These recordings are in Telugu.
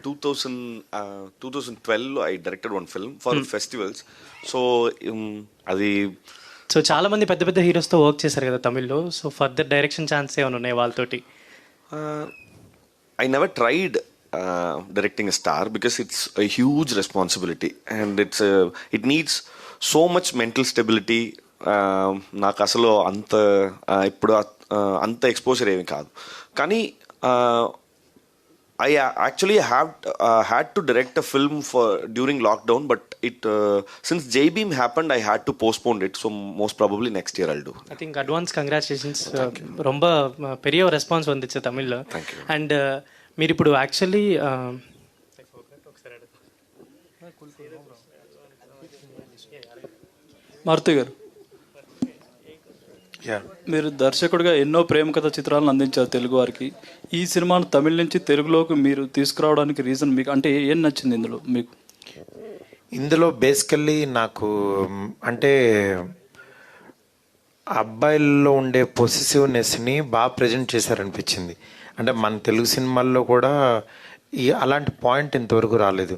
2012 I directed one film for festivals. So అది సో చాలా మంది పెద్ద పెద్ద హీరోస్తో వర్క్ చేశారు కదా తమిళ్లో. సో ఫర్దర్ డైరెక్షన్ ఛాన్స్ ఏమైనా ఉన్నాయి వాళ్ళతోటి? I never tried directing a star because it's a huge responsibility and it needs so much mental stability. నాకు అసలు అంత ఇప్పుడు అంత ఎక్స్పోజర్ ఏమి కాదు. కానీ I actually had to direct a film during lockdown, but since J-Beam happened, I had to postpone it. So most probably next year I'll do. I think advance congratulations. ரொம்ப பெரிய రెస్పాన్స్ வந்துச்சு தமிழ்లో. అండ్ మీరు ఇప్పుడు యాక్చువల్లీ మారుతి గారు, మీరు దర్శకుడిగా ఎన్నో ప్రేమ కథ చిత్రాలను అందించారు తెలుగు వారికి. ఈ సినిమాను తమిళ నుంచి తెలుగులోకి మీరు తీసుకురావడానికి రీజన్ మీకు అంటే ఏం నచ్చింది ఇందులో మీకు? ఇందులో బేసికల్లీ నాకు అంటే అబ్బాయిల్లో ఉండే పొసెసివ్నెస్ని బాగా ప్రజెంట్ చేశారనిపించింది. అంటే మన తెలుగు సినిమాల్లో కూడా అలాంటి పాయింట్ ఇంతవరకు రాలేదు.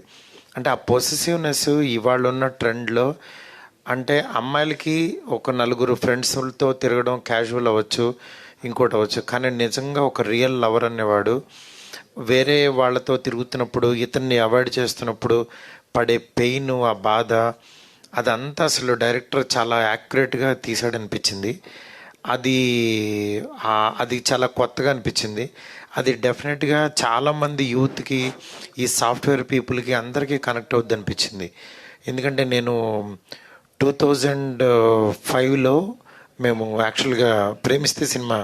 అంటే ఆ పొసెసివ్నెస్ ఇవాళ ఉన్న ట్రెండ్లో అంటే అమ్మాయిలకి ఒక నలుగురు ఫ్రెండ్స్తో తిరగడం క్యాజువల్ అవ్వచ్చు, ఇంకోటి అవ్వచ్చు, కానీ నిజంగా ఒక రియల్ లవర్ అనేవాడు వేరే వాళ్ళతో తిరుగుతున్నప్పుడు ఇతన్ని అవాయిడ్ చేస్తున్నప్పుడు పడే పెయిన్, ఆ బాధ, అదంతా అసలు డైరెక్టర్ చాలా యాక్యురేట్గా తీసాడనిపించింది. అది చాలా కొత్తగా అనిపించింది. అది డెఫినెట్గా చాలామంది యూత్కి, ఈ సాఫ్ట్వేర్ పీపుల్కి అందరికీ కనెక్ట్ అవుద్ది అనిపించింది. ఎందుకంటే నేను 2005లో మేము యాక్చువల్గా ప్రేమిస్తే సినిమా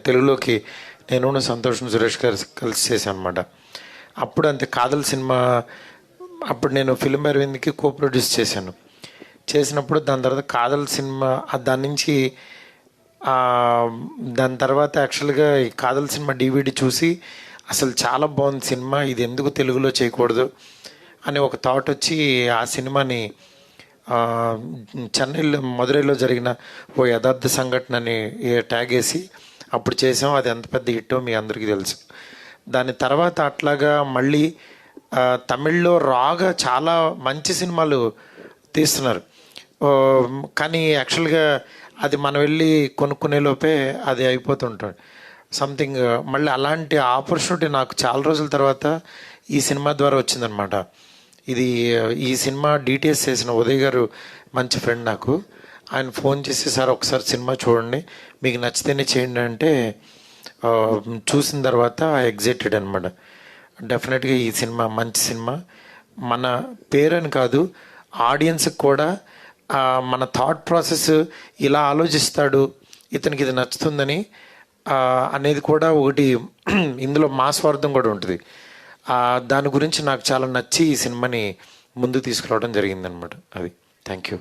తెలుగులోకి నేను సంతోష్ సురేష్ గారు కలిసి చేశాను అనమాట. అప్పుడు అంతే కాదల్ సినిమా అప్పుడు నేను ఫిల్మ్ అరవింద్కి కో ప్రొడ్యూస్ చేసినప్పుడు దాని తర్వాత కాదల్ సినిమా దాని నుంచి దాని తర్వాత యాక్చువల్గా ఈ కాదల్ సినిమా డివిడి చూసి అసలు చాలా బాగుంది సినిమా, ఇది ఎందుకు తెలుగులో చేయకూడదు అని ఒక థాట్ వచ్చి ఆ సినిమాని చెన్నైలో మదురైలో జరిగిన ఓ యథార్థ సంఘటనని ట్యాగ్ వేసి అప్పుడు చేసాం. అది ఎంత పెద్ద హిట్టో మీ అందరికీ తెలుసు. దాని తర్వాత అట్లాగా మళ్ళీ తమిళ్లో రాగా చాలా మంచి సినిమాలు తీస్తున్నారు. కానీ యాక్చువల్గా అది మనం వెళ్ళి కొనుక్కునే లోపే అది అయిపోతుంటుంది సంథింగ్. మళ్ళీ అలాంటి ఆపర్చునిటీ నాకు చాలా రోజుల తర్వాత ఈ సినిమా ద్వారా వచ్చిందనమాట. ఈ సినిమా డీటెయిల్స్ చేసిన ఉదయ్ గారు మంచి ఫ్రెండ్ నాకు. ఆయన ఫోన్ చేసి సార్ ఒకసారి సినిమా చూడండి, మీకు నచ్చితేనే చేయండి అంటే చూసిన తర్వాత ఎగ్జైటెడ్ అనమాట. డెఫినెట్గా ఈ సినిమా మంచి సినిమా. మన పేరని కాదు, ఆడియన్స్కి కూడా మన థాట్ ప్రాసెస్ ఇలా ఆలోచిస్తాడు, ఇతనికి ఇది నచ్చుతుందని అనేది కూడా ఒకటి ఇందులో మా స్వార్థం కూడా ఉంటుంది. దాని గురించి నాకు చాలా నచ్చి ఈ సినిమాని ముందుకు తీసుకురావడం జరిగిందనమాట. అది థ్యాంక్ యూ.